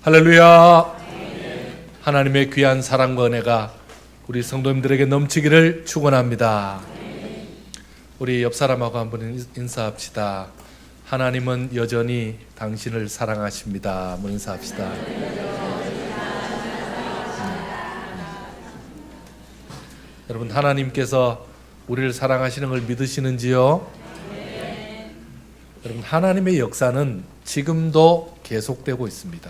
할렐루야. 하나님의 귀한 사랑과 은혜가 우리 성도님들에게 넘치기를 축원합니다. 우리 옆 사람하고 한번 인사합시다. 하나님은 여전히 당신을 사랑하십니다. 한번 인사합시다. 여러분, 하나님께서 우리를 사랑하시는 걸 믿으시는지요? 여러분, 하나님의 역사는 지금도 계속되고 있습니다.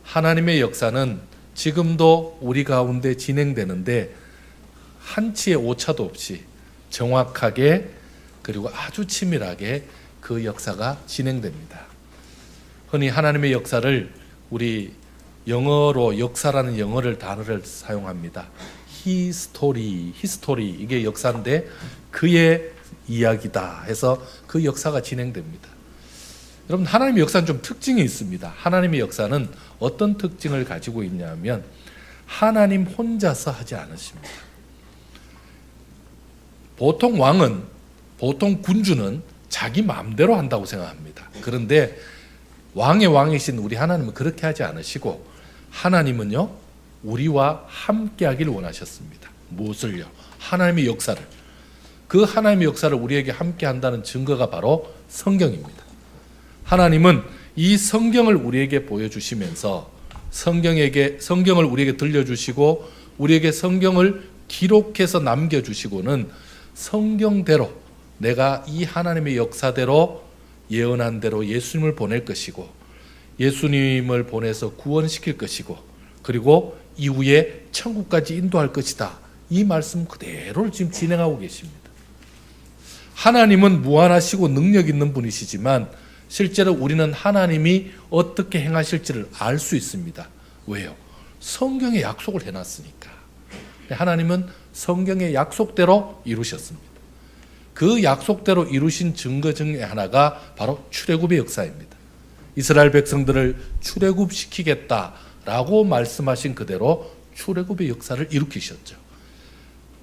하나님의 역사는 지금도 우리 가운데 진행되는데 한치의 오차도 없이 정확하게 그리고 아주 치밀하게 그 역사가 진행됩니다. 흔히 하나님의 역사를 우리 영어로 역사라는 단어를 사용합니다. 히스토리 이게 역사인데 그의 이야기다 해서 그 역사가 진행됩니다. 여러분, 하나님의 역사는 좀 특징이 있습니다. 하나님의 역사는 어떤 특징을 가지고 있냐면 하나님 혼자서 하지 않으십니다. 보통 군주는 자기 마음대로 한다고 생각합니다. 그런데 왕의 왕이신 우리 하나님은 그렇게 하지 않으시고 하나님은요, 우리와 함께 하기를 원하셨습니다. 무엇을요? 하나님의 역사를. 그 하나님의 역사를 우리에게 함께 한다는 증거가 바로 성경입니다. 하나님은 이 성경을 우리에게 보여주시면서 성경을 우리에게 들려주시고 우리에게 성경을 기록해서 남겨주시고는 성경대로 내가 이 하나님의 역사대로 예언한 대로 예수님을 보낼 것이고 예수님을 보내서 구원시킬 것이고 그리고 이후에 천국까지 인도할 것이다. 이 말씀 그대로를 지금 진행하고 계십니다. 하나님은 무한하시고 능력 있는 분이시지만 실제로 우리는 하나님이 어떻게 행하실지를 알 수 있습니다. 왜요? 성경에 약속을 해놨으니까. 하나님은 성경의 약속대로 이루셨습니다. 그 약속대로 이루신 증거 중에 하나가 바로 출애굽의 역사입니다. 이스라엘 백성들을 출애굽시키겠다라고 말씀하신 그대로 출애굽의 역사를 일으키셨죠.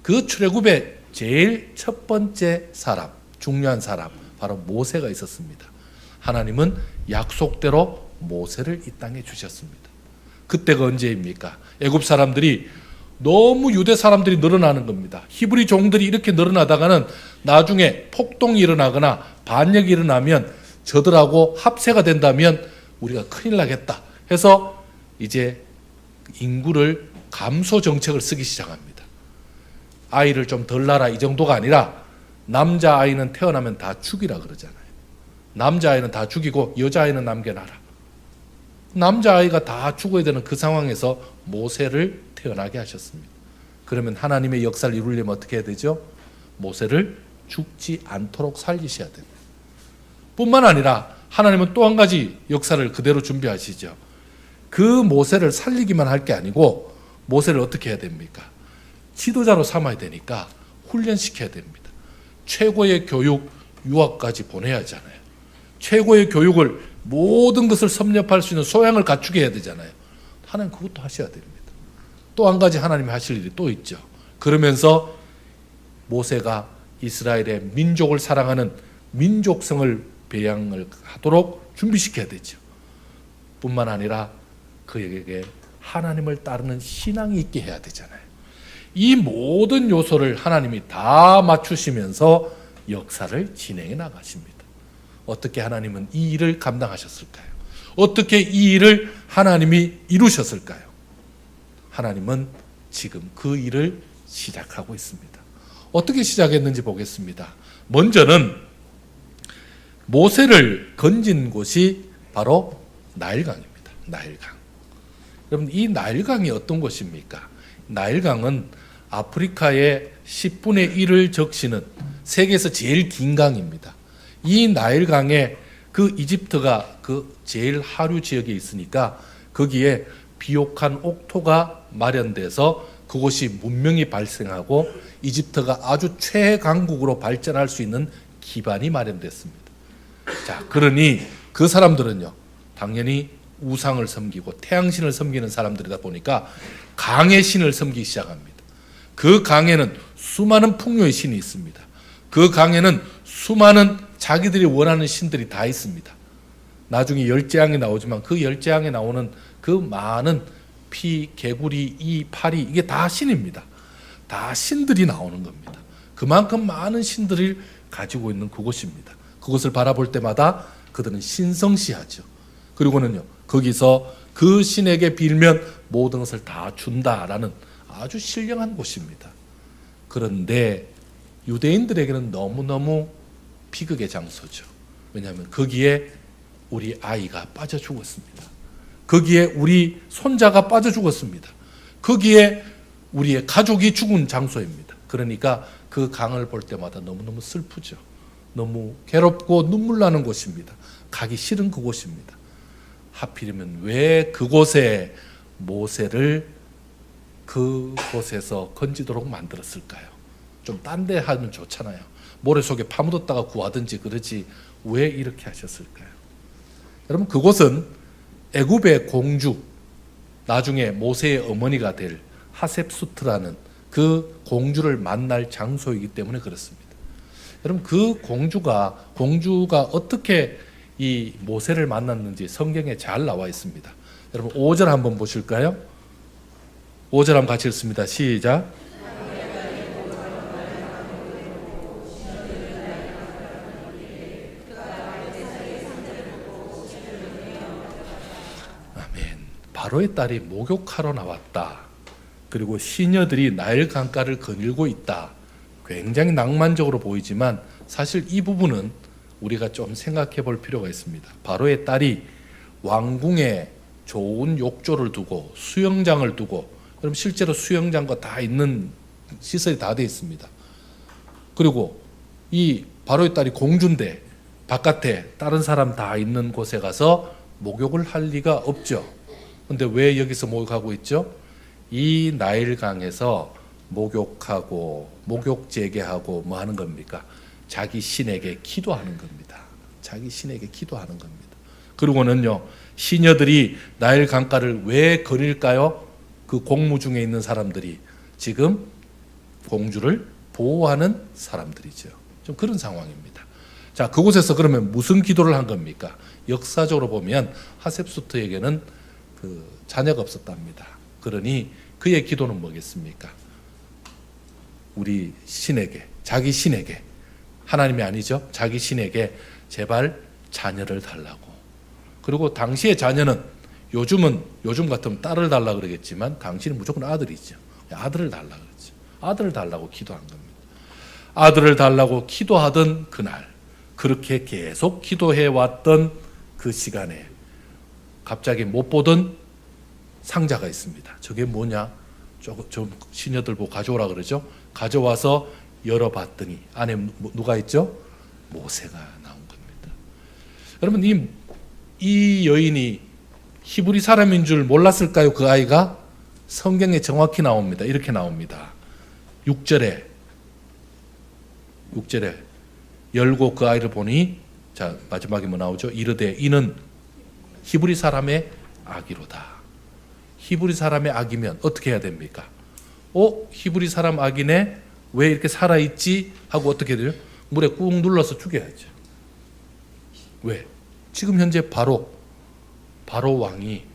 그 출애굽의 제일 첫 번째 사람, 중요한 사람, 바로 모세가 있었습니다. 하나님은 약속대로 모세를 이 땅에 주셨습니다. 그때가 언제입니까? 애굽 사람들이 너무 유대 사람들이 늘어나는 겁니다. 히브리 종들이 이렇게 늘어나다가는 나중에 폭동이 일어나거나 반역이 일어나면 저들하고 합세가 된다면 우리가 큰일 나겠다 해서 이제 인구를 감소 정책을 쓰기 시작합니다. 아이를 좀 덜 낳아라 이 정도가 아니라 남자아이는 태어나면 다 죽이라 그러잖아요. 남자아이는 다 죽이고 여자아이는 남겨놔라. 남자아이가 다 죽어야 되는 그 상황에서 모세를 태어나게 하셨습니다. 그러면 하나님의 역사를 이루려면 어떻게 해야 되죠? 모세를 죽지 않도록 살리셔야 됩니다. 뿐만 아니라 하나님은 또 한 가지 역사를 그대로 준비하시죠. 그 모세를 살리기만 할 게 아니고 모세를 어떻게 해야 됩니까? 지도자로 삼아야 되니까 훈련시켜야 됩니다. 최고의 교육, 유학까지 보내야 하잖아요. 최고의 교육을 모든 것을 섭렵할 수 있는 소양을 갖추게 해야 되잖아요. 하나님 그것도 하셔야 됩니다. 또 한 가지 하나님이 하실 일이 또 있죠. 그러면서 모세가 이스라엘의 민족을 사랑하는 민족성을 배양을 하도록 준비시켜야 되죠. 뿐만 아니라 그에게 하나님을 따르는 신앙이 있게 해야 되잖아요. 이 모든 요소를 하나님이 다 맞추시면서 역사를 진행해 나가십니다. 어떻게 하나님은 이 일을 감당하셨을까요? 어떻게 이 일을 하나님이 이루셨을까요? 하나님은 지금 그 일을 시작하고 있습니다. 어떻게 시작했는지 보겠습니다. 먼저는 모세를 건진 곳이 바로 나일강입니다. 나일강. 여러분, 이 나일강이 어떤 곳입니까? 나일강은 아프리카의 10분의 1을 적시는 세계에서 제일 긴 강입니다. 이 나일강에 그 이집트가 그 제일 하류 지역에 있으니까 거기에 비옥한 옥토가 마련돼서 그곳이 문명이 발생하고 이집트가 아주 최강국으로 발전할 수 있는 기반이 마련됐습니다. 자, 그러니 그 사람들은요, 당연히 우상을 섬기고 태양신을 섬기는 사람들이다 보니까 강의 신을 섬기기 시작합니다. 그 강에는 수많은 풍요의 신이 있습니다. 그 강에는 수많은 자기들이 원하는 신들이 다 있습니다. 나중에 열재앙이 나오지만 그 열재앙에 나오는 그 많은 피, 개구리, 이, 파리 이게 다 신입니다. 다 신들이 나오는 겁니다. 그만큼 많은 신들을 가지고 있는 그곳입니다. 그곳을 바라볼 때마다 그들은 신성시하죠. 그리고는요, 거기서 그 신에게 빌면 모든 것을 다 준다라는 아주 신령한 곳입니다. 그런데 유대인들에게는 너무너무 비극의 장소죠. 왜냐하면 거기에 우리 아이가 빠져 죽었습니다. 거기에 우리 손자가 빠져 죽었습니다. 거기에 우리의 가족이 죽은 장소입니다. 그러니까 그 강을 볼 때마다 너무너무 슬프죠. 너무 괴롭고 눈물 나는 곳입니다. 가기 싫은 그곳입니다. 하필이면 왜 그곳에 모세를 그곳에서 건지도록 만들었을까요? 좀 딴 데 하면 좋잖아요. 모래 속에 파묻었다가 구하든지 그러지 왜 이렇게 하셨을까요? 여러분, 그곳은 애굽의 공주, 나중에 모세의 어머니가 될 하셉수트라는 그 공주를 만날 장소이기 때문에 그렇습니다. 여러분, 그 공주가 어떻게 이 모세를 만났는지 성경에 잘 나와 있습니다. 여러분, 5절 한번 보실까요? 5절 한번 같이 읽습니다. 시작. 아멘. 바로의 딸이 목욕하러 나왔다. 그리고 시녀들이 나일 강가를 거닐고 있다. 굉장히 낭만적으로 보이지만 사실 이 부분은 우리가 좀 생각해 볼 필요가 있습니다. 바로의 딸이 왕궁에 좋은 욕조를 두고 수영장을 두고, 그럼 실제로 수영장과 다 있는 시설이 다 되어 있습니다. 그리고 이 바로의 딸이 공주인데 바깥에 다른 사람 다 있는 곳에 가서 목욕을 할 리가 없죠. 근데 왜 여기서 목욕하고 있죠? 이 나일강에서 목욕하고 목욕 재개하고 뭐 하는 겁니까? 자기 신에게 기도하는 겁니다. 자기 신에게 기도하는 겁니다. 그리고는요, 시녀들이 나일 강가를 왜 거닐까요? 그 공무 중에 있는 사람들이 지금 공주를 보호하는 사람들이죠. 좀 그런 상황입니다. 자, 그곳에서 그러면 무슨 기도를 한 겁니까? 역사적으로 보면 하셉수트에게는 그 자녀가 없었답니다. 그러니 그의 기도는 뭐겠습니까? 우리 신에게, 자기 신에게, 하나님이 아니죠. 자기 신에게 제발 자녀를 달라고. 그리고 당시의 자녀는 요즘 같으면 딸을 달라 그러겠지만 당시는 무조건 아들이죠. 아들을 달라 그랬죠. 아들을 달라고 기도한 겁니다. 아들을 달라고 기도하던 그날, 그렇게 계속 기도해 왔던 그 시간에 갑자기 못 보던 상자가 있습니다. 저게 뭐냐? 좀 시녀들 보고 가져오라 그러죠. 가져와서 열어봤더니 안에 누가 있죠? 모세가 나온 겁니다. 여러분, 이 여인이 히브리 사람인 줄 몰랐을까요? 그 아이가? 성경에 정확히 나옵니다. 이렇게 나옵니다. 6절에 열고 그 아이를 보니, 자, 마지막에 뭐 나오죠? 이르되 이는 히브리 사람의 아기로다. 히브리 사람의 아기면 어떻게 해야 됩니까? 히브리 사람 아기네? 왜 이렇게 살아있지? 하고 어떻게 돼요? 물에 꾹 눌러서 죽여야죠. 왜? 지금 현재 바로 왕이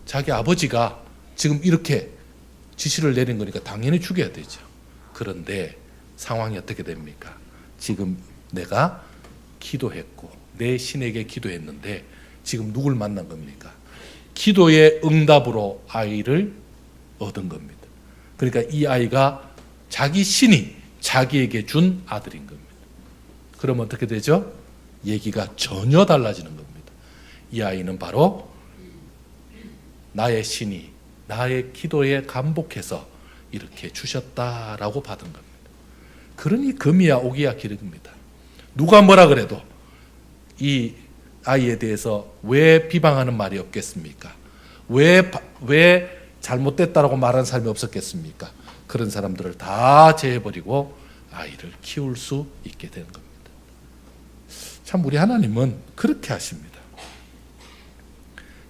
자기 아버지가 지금 이렇게 지시를 내린 거니까 당연히 죽여야 되죠. 그런데 상황이 어떻게 됩니까? 지금 내가 기도했고 내 신에게 기도했는데 지금 누굴 만난 겁니까? 기도의 응답으로 아이를 얻은 겁니다. 그러니까 이 아이가 자기 신이 자기에게 준 아들인 겁니다. 그럼 어떻게 되죠? 얘기가 전혀 달라지는 겁니다. 이 아이는 바로 나의 신이 나의 기도에 감복해서 이렇게 주셨다라고 받은 겁니다. 그러니 금이야 오기야 기름입니다. 누가 뭐라 그래도 이 아이에 대해서 왜 비방하는 말이 없겠습니까? 왜 잘못됐다라고 말하는 사람이 없었겠습니까? 그런 사람들을 다 제해버리고 아이를 키울 수 있게 되는 겁니다. 참 우리 하나님은 그렇게 하십니다.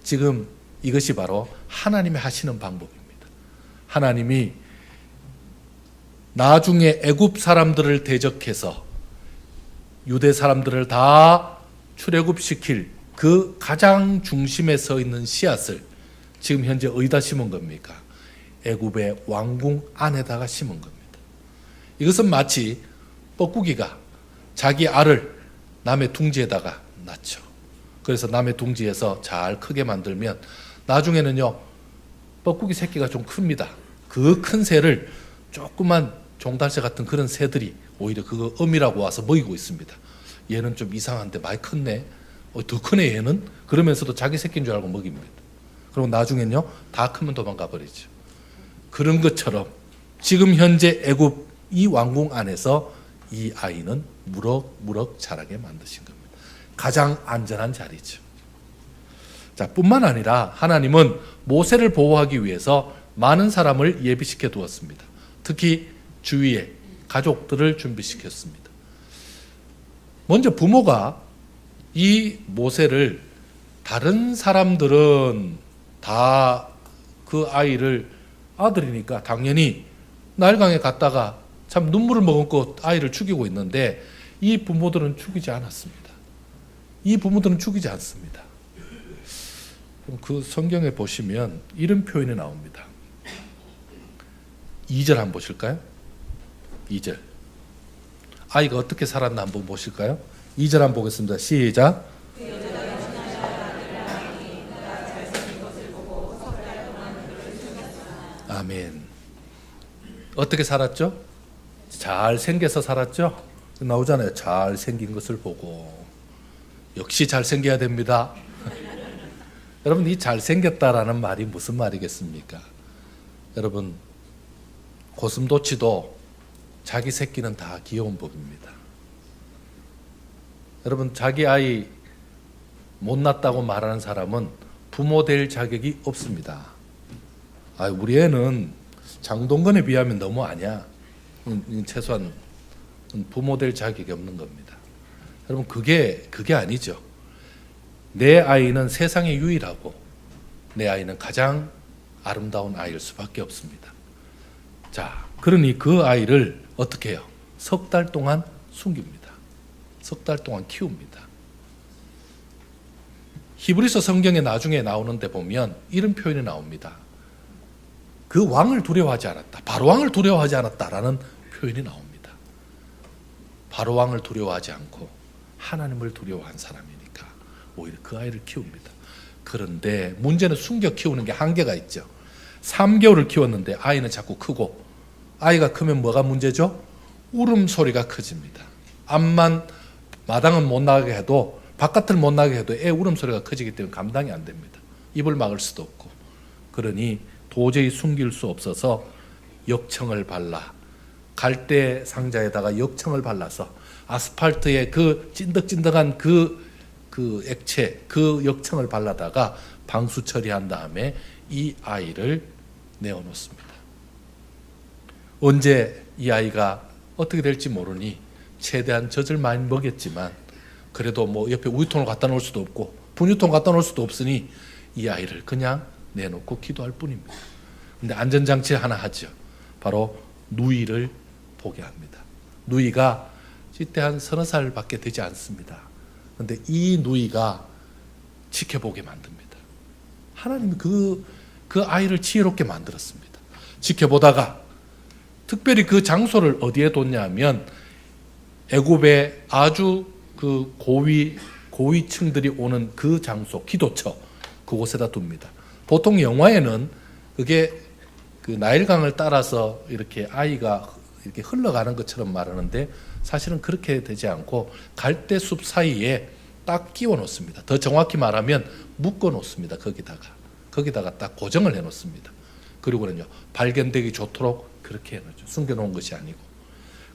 지금 이것이 바로 하나님이 하시는 방법입니다. 하나님이 나중에 애굽 사람들을 대적해서 유대 사람들을 다 출애굽시킬 그 가장 중심에 서 있는 씨앗을 지금 현재 어디다 심은 겁니까? 애굽의 왕궁 안에다가 심은 겁니다. 이것은 마치 뻐꾸기가 자기 알을 남의 둥지에다가 낳죠. 그래서 남의 둥지에서 잘 크게 만들면 나중에는요, 뻐꾸기 새끼가 좀 큽니다. 그 큰 새를 조그만 종달새 같은 그런 새들이 오히려 그거 어미라고 와서 먹이고 있습니다. 얘는 좀 이상한데 많이 컸네. 더 크네 얘는. 그러면서도 자기 새끼인 줄 알고 먹입니다. 그리고 나중엔요, 다 크면 도망가 버리죠. 그런 것처럼 지금 현재 애굽 이 왕궁 안에서 이 아이는 무럭무럭 자라게 만드신 겁니다. 가장 안전한 자리죠. 자, 뿐만 아니라 하나님은 모세를 보호하기 위해서 많은 사람을 예비시켜 두었습니다. 특히 주위에 가족들을 준비시켰습니다. 먼저 부모가 이 모세를, 다른 사람들은 다 그 아이를, 아들이니까 당연히 나일강에 갔다가 참 눈물을 머금고 아이를 죽이고 있는데 이 부모들은 죽이지 않았습니다. 이 부모들은 죽이지 않습니다. 그 성경에 보시면 이런 표현이 나옵니다. 2절 한번 보실까요? 2절. 아이가 어떻게 살았나 한번 보실까요? 2절 한번 보겠습니다. 시작. 아멘. 어떻게 살았죠? 잘생겨서 살았죠? 나오잖아요. 잘생긴 것을 보고. 역시 잘생겨야 됩니다. 여러분, 이 잘생겼다라는 말이 무슨 말이겠습니까? 여러분, 고슴도치도 자기 새끼는 다 귀여운 법입니다. 여러분, 자기 아이 못났다고 말하는 사람은 부모 될 자격이 없습니다. 우리 애는 장동건에 비하면 너무 아니야. 최소한 부모 될 자격이 없는 겁니다. 여러분, 그게 아니죠. 내 아이는 세상에 유일하고 내 아이는 가장 아름다운 아이일 수밖에 없습니다. 자, 그러니 그 아이를 어떻게 해요? 석 달 동안 숨깁니다. 석 달 동안 키웁니다. 히브리서 성경에 나중에 나오는데 보면 이런 표현이 나옵니다. 그 왕을 두려워하지 않았다. 바로왕을 두려워하지 않았다라는 표현이 나옵니다. 바로왕을 두려워하지 않고 하나님을 두려워한 사람이니까 오히려 그 아이를 키웁니다. 그런데 문제는 숨겨 키우는 게 한계가 있죠. 3개월을 키웠는데 아이는 자꾸 크고, 아이가 크면 뭐가 문제죠? 울음소리가 커집니다. 앞만, 마당은 못 나가게 해도, 바깥을 못 나가게 해도 애 울음소리가 커지기 때문에 감당이 안 됩니다. 입을 막을 수도 없고. 그러니 도저히 숨길 수 없어서 역청을 발라, 갈대 상자에다가 역청을 발라서 아스팔트에 그 찐득찐득한 그 액체, 그 역청을 발라다가 방수 처리한 다음에 이 아이를 내어놓습니다. 언제 이 아이가 어떻게 될지 모르니 최대한 젖을 많이 먹였지만 그래도 뭐 옆에 우유통을 갖다 놓을 수도 없고 분유통 갖다 놓을 수도 없으니 이 아이를 그냥 내놓고 기도할 뿐입니다. 근데 안전장치 하나 하죠. 바로 누이를 보게 합니다. 누이가 이때 한 30살밖에 되지 않습니다. 그런데 이 누이가 지켜보게 만듭니다. 하나님이 그 아이를 지혜롭게 만들었습니다. 지켜보다가 특별히 그 장소를 어디에 뒀냐면 애굽의 아주 그 고위층들이 오는 그 장소, 기도처, 그곳에다 둡니다. 보통 영화에는 그게 그 나일강을 따라서 이렇게 아이가 이렇게 흘러가는 것처럼 말하는데 사실은 그렇게 되지 않고 갈대숲 사이에 딱 끼워 놓습니다. 더 정확히 말하면 묶어 놓습니다. 거기다가 딱 고정을 해 놓습니다. 그리고는요, 발견되기 좋도록 그렇게 해 놓죠. 숨겨 놓은 것이 아니고.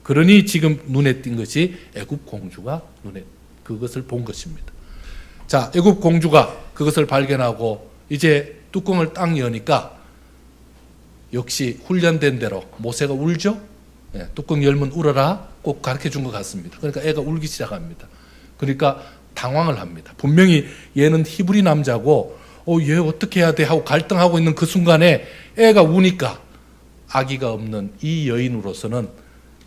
그러니 지금 눈에 띈 것이 애굽 공주가 눈에 그것을 본 것입니다. 자, 애굽 공주가 그것을 발견하고 이제 뚜껑을 딱 여니까 역시 훈련된 대로 모세가 울죠. 네, 뚜껑 열면 울어라 꼭 가르쳐 준 것 같습니다. 그러니까 애가 울기 시작합니다. 그러니까 당황을 합니다. 분명히 얘는 히브리 남자고 얘 어떻게 해야 돼 하고 갈등하고 있는 그 순간에 애가 우니까 아기가 없는 이 여인으로서는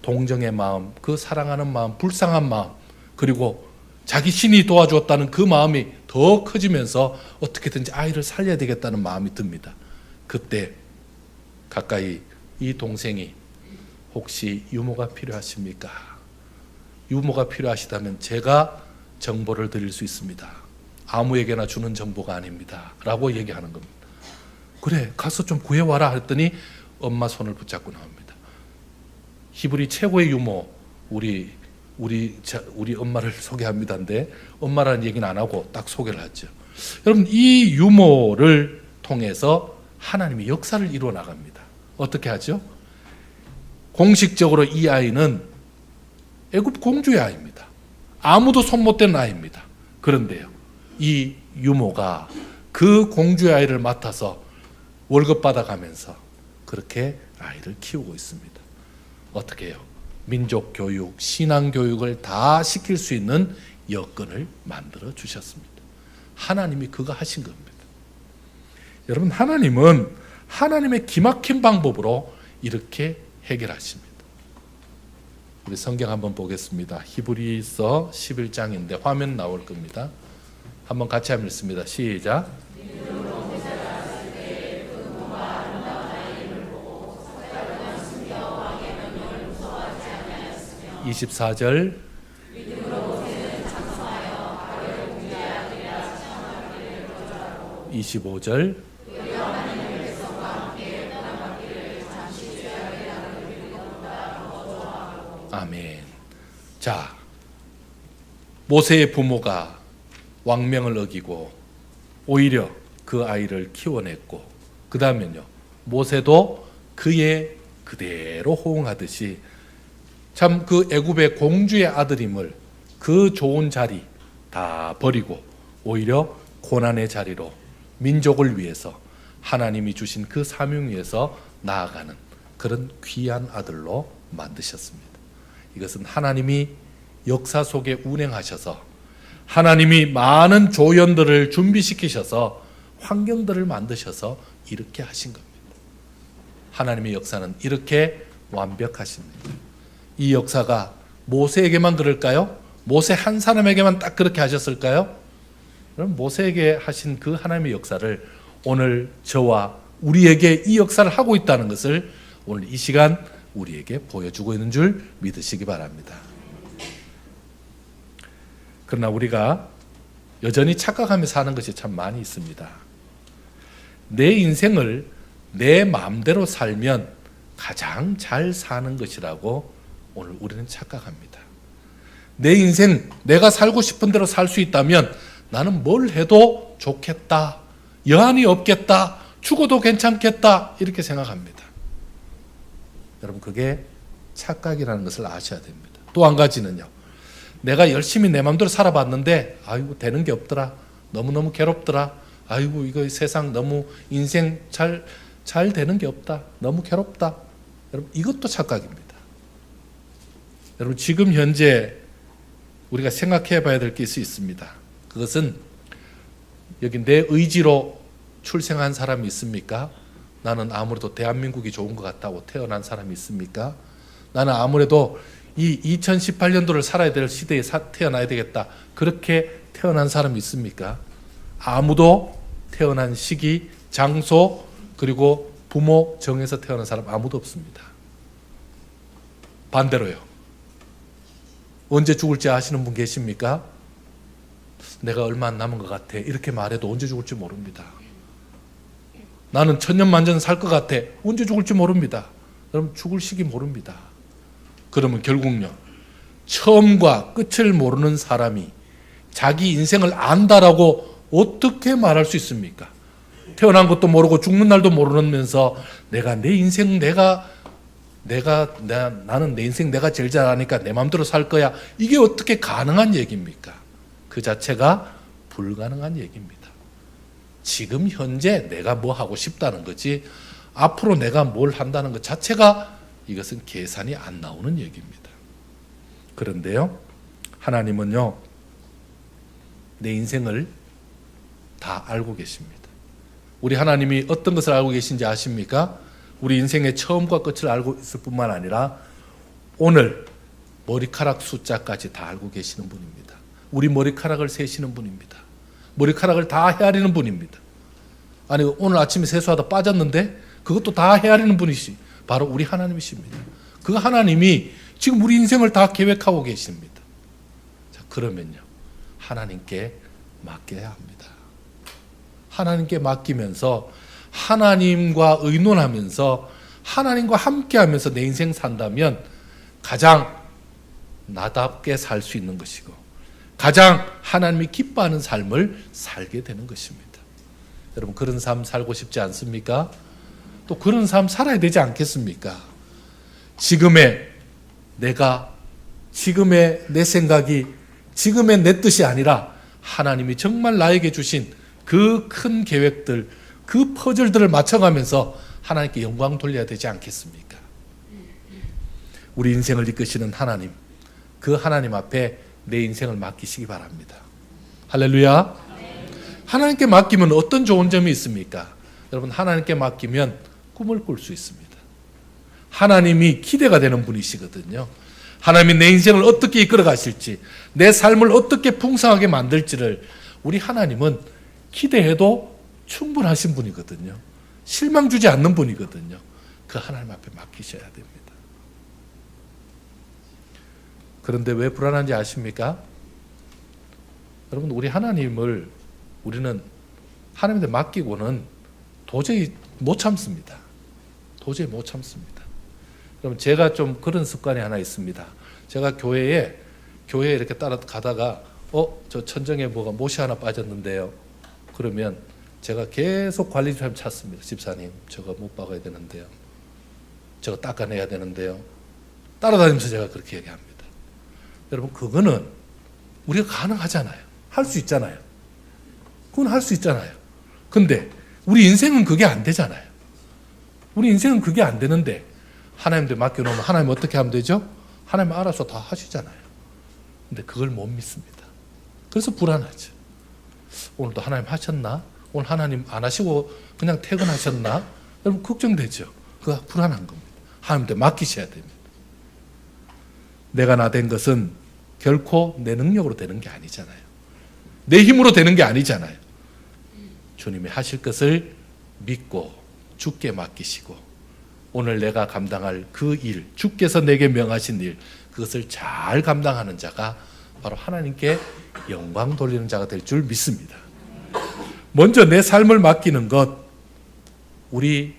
동정의 마음, 그 사랑하는 마음, 불쌍한 마음, 그리고 자기 신이 도와주었다는 그 마음이 더 더 커지면서 어떻게든지 아이를 살려야 되겠다는 마음이 듭니다. 그때 가까이 이 동생이 혹시 유모가 필요하십니까? 유모가 필요하시다면 제가 정보를 드릴 수 있습니다. 아무에게나 주는 정보가 아닙니다. 라고 얘기하는 겁니다. 그래, 가서 좀 구해와라 했더니 엄마 손을 붙잡고 나옵니다. 히브리 최고의 유모, 우리 엄마를 소개합니다인데 엄마라는 얘기는 안 하고 딱 소개를 하죠. 여러분, 이 유모를 통해서 하나님이 역사를 이루어 나갑니다. 어떻게 하죠? 공식적으로 이 아이는 애굽 공주의 아이입니다. 아무도 손 못 대는 아이입니다. 그런데요, 이 유모가 그 공주의 아이를 맡아서 월급 받아가면서 그렇게 아이를 키우고 있습니다. 어떻게 해요? 민족 교육, 신앙 교육을 다 시킬 수 있는 여건을 만들어 주셨습니다. 하나님이 그거 하신 겁니다. 여러분, 하나님은 하나님의 기막힌 방법으로 이렇게 해결하십니다. 우리 성경 한번 보겠습니다. 히브리서 11장인데 화면 나올 겁니다. 한번 같이 한번 읽습니다. 시작. 24절. 25절. 아멘. 자, 모세의 부모가 왕명을 어기고 오히려 그 아이를 키워냈고, 그 다음에는요, 모세도 그의 그대로 호응하듯이 참 그 애굽의 공주의 아들임을 그 좋은 자리 다 버리고 오히려 고난의 자리로 민족을 위해서 하나님이 주신 그 사명 위해서 나아가는 그런 귀한 아들로 만드셨습니다. 이것은 하나님이 역사 속에 운행하셔서 하나님이 많은 조연들을 준비시키셔서 환경들을 만드셔서 이렇게 하신 겁니다. 하나님의 역사는 이렇게 완벽하십니다. 이 역사가 모세에게만 그럴까요? 모세 한 사람에게만 딱 그렇게 하셨을까요? 그럼 모세에게 하신 그 하나님의 역사를 오늘 저와 우리에게 이 역사를 하고 있다는 것을 오늘 이 시간 우리에게 보여주고 있는 줄 믿으시기 바랍니다. 그러나 우리가 여전히 착각하며 사는 것이 참 많이 있습니다. 내 인생을 내 마음대로 살면 가장 잘 사는 것이라고 오늘 우리는 착각합니다. 내 인생 내가 살고 싶은 대로 살 수 있다면 나는 뭘 해도 좋겠다, 여한이 없겠다, 죽어도 괜찮겠다 이렇게 생각합니다. 여러분, 그게 착각이라는 것을 아셔야 됩니다. 또 한 가지는요, 내가 열심히 내 마음대로 살아봤는데 아이고 되는 게 없더라, 너무너무 괴롭더라, 아이고 이거 세상 너무 인생 잘 되는 게 없다, 너무 괴롭다. 여러분, 이것도 착각입니다. 여러분, 지금 현재 우리가 생각해 봐야 될 것이 있습니다. 그것은 여기 내 의지로 출생한 사람이 있습니까? 나는 아무래도 대한민국이 좋은 것 같다고 태어난 사람이 있습니까? 나는 아무래도 이 2018년도를 살아야 될 시대에 태어나야 되겠다, 그렇게 태어난 사람이 있습니까? 아무도 태어난 시기, 장소, 그리고 부모 정해서 태어난 사람 아무도 없습니다. 반대로요, 언제 죽을지 아시는 분 계십니까? 내가 얼마 안 남은 것 같아 이렇게 말해도 언제 죽을지 모릅니다. 나는 천년만년 살 것 같아, 언제 죽을지 모릅니다. 여러분, 죽을 시기 모릅니다. 그러면 결국요, 처음과 끝을 모르는 사람이 자기 인생을 안다라고 어떻게 말할 수 있습니까? 태어난 것도 모르고 죽는 날도 모르면서 내가 내 인생 나는 내 인생 내가 제일 잘 아니까 내 마음대로 살 거야, 이게 어떻게 가능한 얘기입니까? 그 자체가 불가능한 얘기입니다. 지금 현재 내가 뭐 하고 싶다는 거지 앞으로 내가 뭘 한다는 것 자체가 이것은 계산이 안 나오는 얘기입니다. 그런데요, 하나님은요, 내 인생을 다 알고 계십니다. 우리 하나님이 어떤 것을 알고 계신지 아십니까? 우리 인생의 처음과 끝을 알고 있을 뿐만 아니라 오늘 머리카락 숫자까지 다 알고 계시는 분입니다. 우리 머리카락을 세시는 분입니다. 머리카락을 다 헤아리는 분입니다. 아니 오늘 아침에 세수하다 빠졌는데 그것도 다 헤아리는 분이시 바로 우리 하나님이십니다. 그 하나님이 지금 우리 인생을 다 계획하고 계십니다. 자, 그러면요 하나님께 맡겨야 합니다. 하나님께 맡기면서 하나님과 의논하면서 하나님과 함께하면서 내 인생 산다면 가장 나답게 살 수 있는 것이고 가장 하나님이 기뻐하는 삶을 살게 되는 것입니다. 여러분 그런 삶 살고 싶지 않습니까? 또 그런 삶 살아야 되지 않겠습니까? 지금의 내가, 지금의 내 생각이, 지금의 내 뜻이 아니라 하나님이 정말 나에게 주신 그 큰 계획들, 그 퍼즐들을 맞춰가면서 하나님께 영광 돌려야 되지 않겠습니까? 우리 인생을 이끄시는 하나님, 그 하나님 앞에 내 인생을 맡기시기 바랍니다. 할렐루야. 하나님께 맡기면 어떤 좋은 점이 있습니까? 여러분 하나님께 맡기면 꿈을 꿀 수 있습니다. 하나님이 기대가 되는 분이시거든요. 하나님이 내 인생을 어떻게 이끌어 가실지, 내 삶을 어떻게 풍성하게 만들지를 우리 하나님은 기대해도 충분하신 분이거든요. 실망 주지 않는 분이거든요. 그 하나님 앞에 맡기셔야 됩니다. 그런데 왜 불안한지 아십니까? 여러분 우리 하나님을 우리는 하나님한테 맡기고는 도저히 못 참습니다. 도저히 못 참습니다. 그럼 제가 좀 그런 습관이 하나 있습니다. 제가 교회에 이렇게 따라가다가 저 천정에 뭐가 못이 하나 빠졌는데요. 그러면 제가 계속 관리사님 찾습니다. 집사님 저거 못 박아야 되는데요. 저거 닦아내야 되는데요. 따라다니면서 제가 그렇게 얘기합니다. 여러분 그거는 우리가 가능하잖아요. 할 수 있잖아요. 그건 할 수 있잖아요. 근데 우리 인생은 그게 안 되잖아요. 우리 인생은 그게 안 되는데 하나님한테 맡겨놓으면 하나님 어떻게 하면 되죠? 하나님 알아서 다 하시잖아요. 근데 그걸 못 믿습니다. 그래서 불안하죠. 오늘도 하나님 하셨나? 오늘 하나님 안 하시고 그냥 퇴근하셨나? 여러분 걱정되죠. 그거 불안한 겁니다. 하나님한테 맡기셔야 됩니다. 내가 나 된 것은 결코 내 능력으로 되는 게 아니잖아요. 내 힘으로 되는 게 아니잖아요. 주님이 하실 것을 믿고 주께 맡기시고 오늘 내가 감당할 그 일, 주께서 내게 명하신 일, 그것을 잘 감당하는 자가 바로 하나님께 영광 돌리는 자가 될 줄 믿습니다. 먼저 내 삶을 맡기는 것, 우리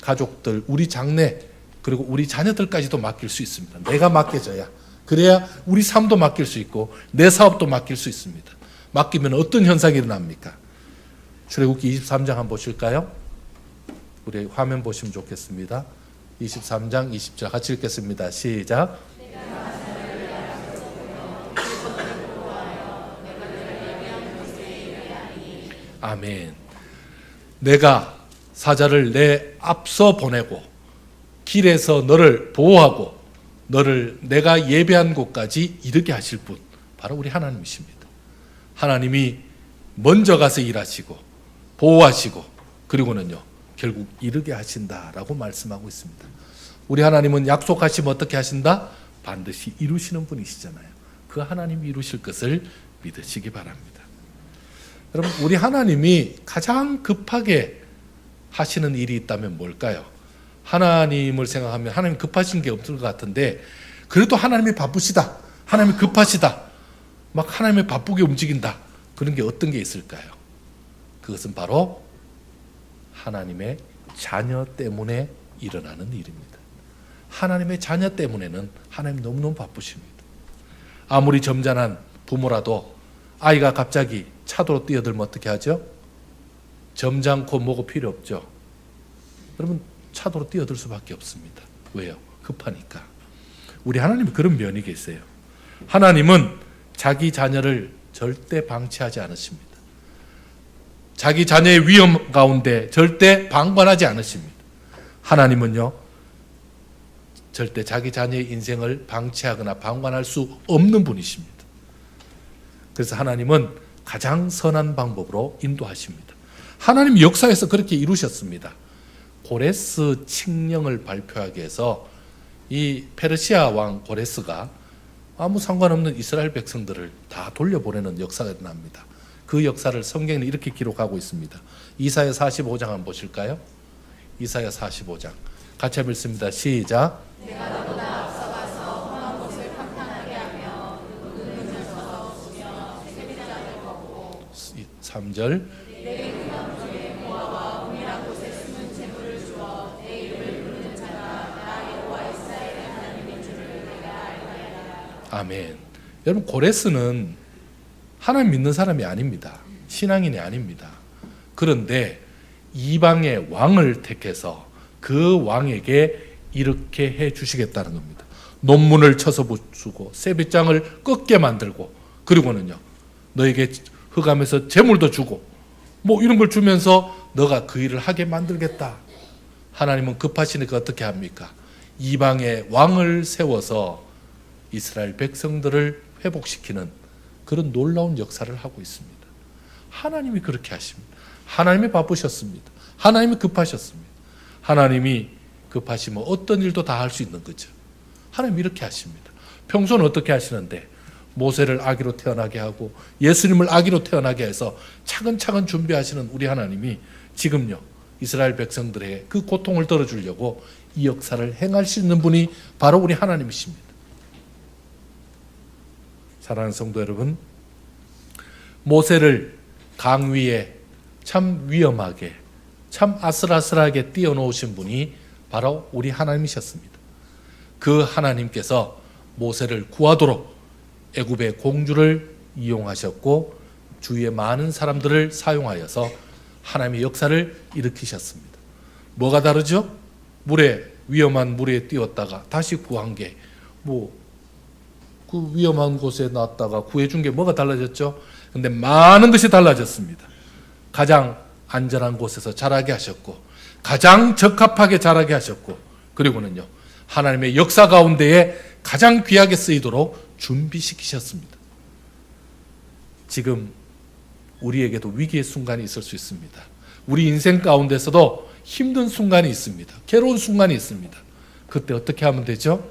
가족들, 우리 장래, 그리고 우리 자녀들까지도 맡길 수 있습니다. 내가 맡겨져야, 그래야 우리 삶도 맡길 수 있고 내 사업도 맡길 수 있습니다. 맡기면 어떤 현상이 일어납니까? 출애굽기 23장 한번 보실까요? 우리 화면 보시면 좋겠습니다. 23장 20절 같이 읽겠습니다. 시작. 아멘. 내가 사자를 내 앞서 보내고 길에서 너를 보호하고 너를 내가 예배한 곳까지 이르게 하실 분, 바로 우리 하나님이십니다. 하나님이 먼저 가서 일하시고 보호하시고 그리고는요 결국 이르게 하신다라고 말씀하고 있습니다. 우리 하나님은 약속하시면 어떻게 하신다? 반드시 이루시는 분이시잖아요. 그 하나님이 이루실 것을 믿으시기 바랍니다. 여러분 우리 하나님이 가장 급하게 하시는 일이 있다면 뭘까요? 하나님을 생각하면 하나님 급하신 게 없을 것 같은데 그래도 하나님이 바쁘시다, 하나님이 급하시다, 막 하나님이 바쁘게 움직인다, 그런 게 어떤 게 있을까요? 그것은 바로 하나님의 자녀 때문에 일어나는 일입니다. 하나님의 자녀 때문에는 하나님 너무너무 바쁘십니다. 아무리 점잖은 부모라도 아이가 갑자기 차도로 뛰어들면 어떻게 하죠? 점잖고 뭐고 필요 없죠. 여러분 차도로 뛰어들 수밖에 없습니다. 왜요? 급하니까. 우리 하나님은 그런 면이 계세요. 하나님은 자기 자녀를 절대 방치하지 않으십니다. 자기 자녀의 위험 가운데 절대 방관하지 않으십니다. 하나님은요 절대 자기 자녀의 인생을 방치하거나 방관할 수 없는 분이십니다. 그래서 하나님은 가장 선한 방법으로 인도하십니다. 하나님 역사에서 그렇게 이루셨습니다. 고레스 칙령을 발표하기 위해서 이 페르시아 왕 고레스가 아무 상관없는 이스라엘 백성들을 다 돌려보내는 역사가 납니다. 그 역사를 성경에 이렇게 기록하고 있습니다. 이사야 45장 한번 보실까요? 이사야 45장 같이 한번 읽습니다. 시작. 내가 너보다 앞서가서 험한 곳을 평탄하게 하며 눈을 져서 주며 세비자 될 거고 3절 내 흑암 중에 모아와 은밀한 곳에 숨은 재물을 주어 내 이름을 부르는 자가 나 여호와 이스라엘의 하나님인 줄을 내가 알나이다. 아멘. 여러분 고레스는 하나님 믿는 사람이 아닙니다. 신앙인이 아닙니다. 그런데 이방의 왕을 택해서 그 왕에게 이렇게 해 주시겠다는 겁니다. 논문을 쳐서 붙이고 세뱃장을 꺾게 만들고 그리고는요 너에게 흑암에서 재물도 주고 뭐 이런 걸 주면서 너가 그 일을 하게 만들겠다. 하나님은 급하시니까 어떻게 합니까? 이방의 왕을 세워서 이스라엘 백성들을 회복시키는 그런 놀라운 역사를 하고 있습니다. 하나님이 그렇게 하십니다. 하나님이 바쁘셨습니다. 하나님이 급하셨습니다. 하나님이 급하시면 어떤 일도 다 할 수 있는 거죠. 하나님 이렇게 하십니다. 평소는 어떻게 하시는데 모세를 아기로 태어나게 하고 예수님을 아기로 태어나게 해서 차근차근 준비하시는 우리 하나님이 지금요 이스라엘 백성들에게 그 고통을 덜어주려고 이 역사를 행할 수 있는 분이 바로 우리 하나님이십니다. 사랑하는 성도 여러분, 모세를 강 위에 참 위험하게 참 아슬아슬하게 띄워놓으신 분이 바로 우리 하나님이셨습니다. 그 하나님께서 모세를 구하도록 애굽의 공주를 이용하셨고 주위의 많은 사람들을 사용하여서 하나님의 역사를 일으키셨습니다. 뭐가 다르죠? 위험한 물에 띄웠다가 다시 구한 게 그 위험한 곳에 놨다가 구해준 게 뭐가 달라졌죠? 근데 많은 것이 달라졌습니다. 가장 안전한 곳에서 자라게 하셨고 가장 적합하게 자라게 하셨고 그리고는요 하나님의 역사 가운데에 가장 귀하게 쓰이도록 준비시키셨습니다. 지금 우리에게도 위기의 순간이 있을 수 있습니다. 우리 인생 가운데서도 힘든 순간이 있습니다. 괴로운 순간이 있습니다. 그때 어떻게 하면 되죠?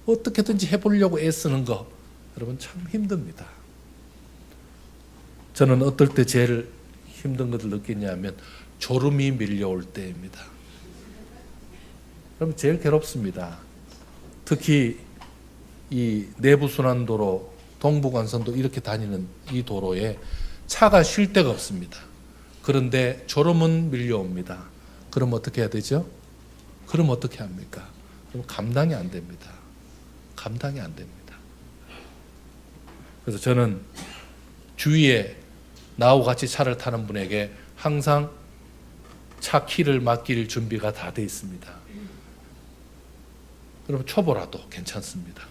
어떻게든지 해보려고 애쓰는 거 여러분 참 힘듭니다. 저는 어떨 때 제일 힘든 것을 느끼냐면 졸음이 밀려올 때입니다. 여러분 제일 괴롭습니다. 특히 이 내부순환도로 동부간선도 이렇게 다니는 이 도로에 차가 쉴 데가 없습니다. 그런데 졸음은 밀려옵니다. 그럼 어떻게 해야 되죠? 그럼 어떻게 합니까? 그럼 감당이 안 됩니다. 감당이 안 됩니다. 그래서 저는 주위에 나하고 같이 차를 타는 분에게 항상 차 키를 맡길 준비가 다 돼 있습니다. 여러분 초보라도 괜찮습니다.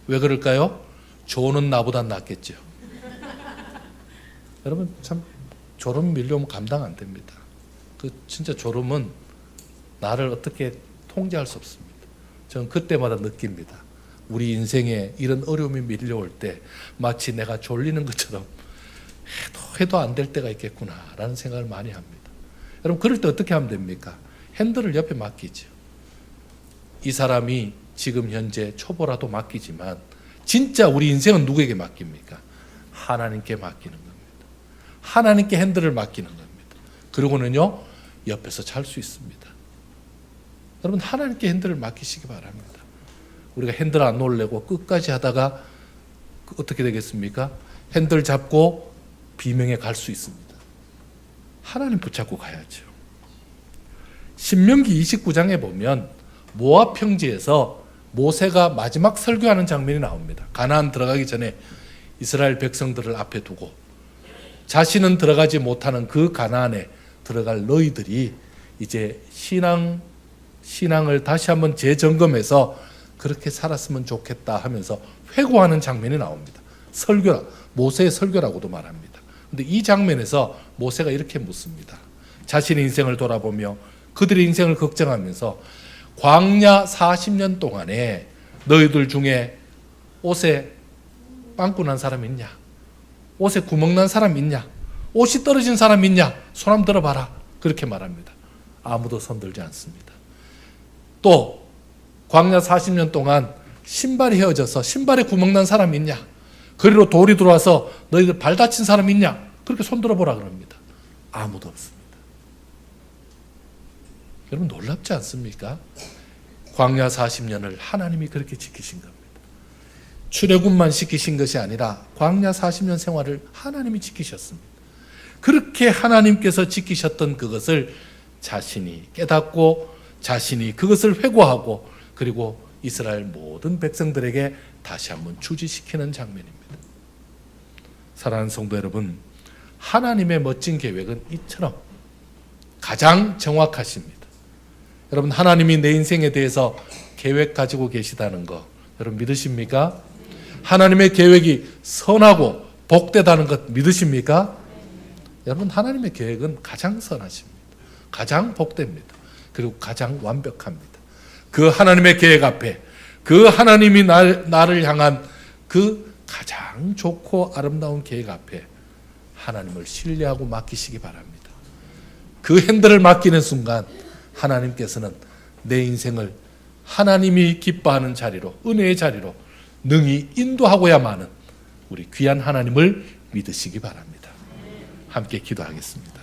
왜 그럴까요? 조는 나보다 낫겠죠. 여러분 참 졸음 밀려오면 감당 안 됩니다. 진짜 졸음은 나를 어떻게 통제할 수 없습니다. 저는 그때마다 느낍니다. 우리 인생에 이런 어려움이 밀려올 때 마치 내가 졸리는 것처럼 해도 안 될 때가 있겠구나라는 생각을 많이 합니다. 여러분 그럴 때 어떻게 하면 됩니까? 핸들을 옆에 맡기죠. 이 사람이 지금 현재 초보라도 맡기지만 진짜 우리 인생은 누구에게 맡깁니까? 하나님께 맡기는 겁니다. 하나님께 핸들을 맡기는 겁니다. 그리고는요 옆에서 잘 수 있습니다. 여러분 하나님께 핸들을 맡기시기 바랍니다. 우리가 핸들 안 놓으려고 끝까지 하다가 어떻게 되겠습니까? 핸들 잡고 비명에 갈 수 있습니다. 하나님 붙잡고 가야죠. 신명기 29장에 보면 모압 평지에서 모세가 마지막 설교하는 장면이 나옵니다. 가나안 들어가기 전에 이스라엘 백성들을 앞에 두고 자신은 들어가지 못하는 그 가나안에 들어갈 너희들이 이제 신앙을 다시 한번 재점검해서 그렇게 살았으면 좋겠다 하면서 회고하는 장면이 나옵니다. 모세의 설교라고도 말합니다. 그런데 이 장면에서 모세가 이렇게 묻습니다. 자신의 인생을 돌아보며 그들의 인생을 걱정하면서 광야 40년 동안에 너희들 중에 옷에 빵꾸 난 사람 있냐? 옷에 구멍 난 사람 있냐? 옷이 떨어진 사람 있냐? 손 한번 들어봐라. 그렇게 말합니다. 아무도 손들지 않습니다. 또 광야 40년 동안 신발이 헤어져서 신발에 구멍 난 사람 있냐? 그리로 돌이 들어와서 너희들 발 다친 사람 있냐? 그렇게 손들어 보라 그럽니다. 아무도 없습니다. 여러분 놀랍지 않습니까? 광야 40년을 하나님이 그렇게 지키신 겁니다. 출애굽만 지키신 것이 아니라 광야 40년 생활을 하나님이 지키셨습니다. 그렇게 하나님께서 지키셨던 그것을 자신이 깨닫고 자신이 그것을 회고하고 그리고 이스라엘 모든 백성들에게 다시 한번 주지시키는 장면입니다. 사랑하는 성도 여러분, 하나님의 멋진 계획은 이처럼 가장 정확하십니다. 여러분 하나님이 내 인생에 대해서 계획 가지고 계시다는 거 여러분 믿으십니까? 하나님의 계획이 선하고 복되다는 것 믿으십니까? 여러분 하나님의 계획은 가장 선하십니다. 가장 복됩니다. 그리고 가장 완벽합니다. 그 하나님의 계획 앞에 그 하나님이 나를 향한 그 가장 좋고 아름다운 계획 앞에 하나님을 신뢰하고 맡기시기 바랍니다. 그 핸들을 맡기는 순간 하나님께서는 내 인생을 하나님이 기뻐하는 자리로 은혜의 자리로 능히 인도하고야만은 우리 귀한 하나님을 믿으시기 바랍니다. 함께 기도하겠습니다.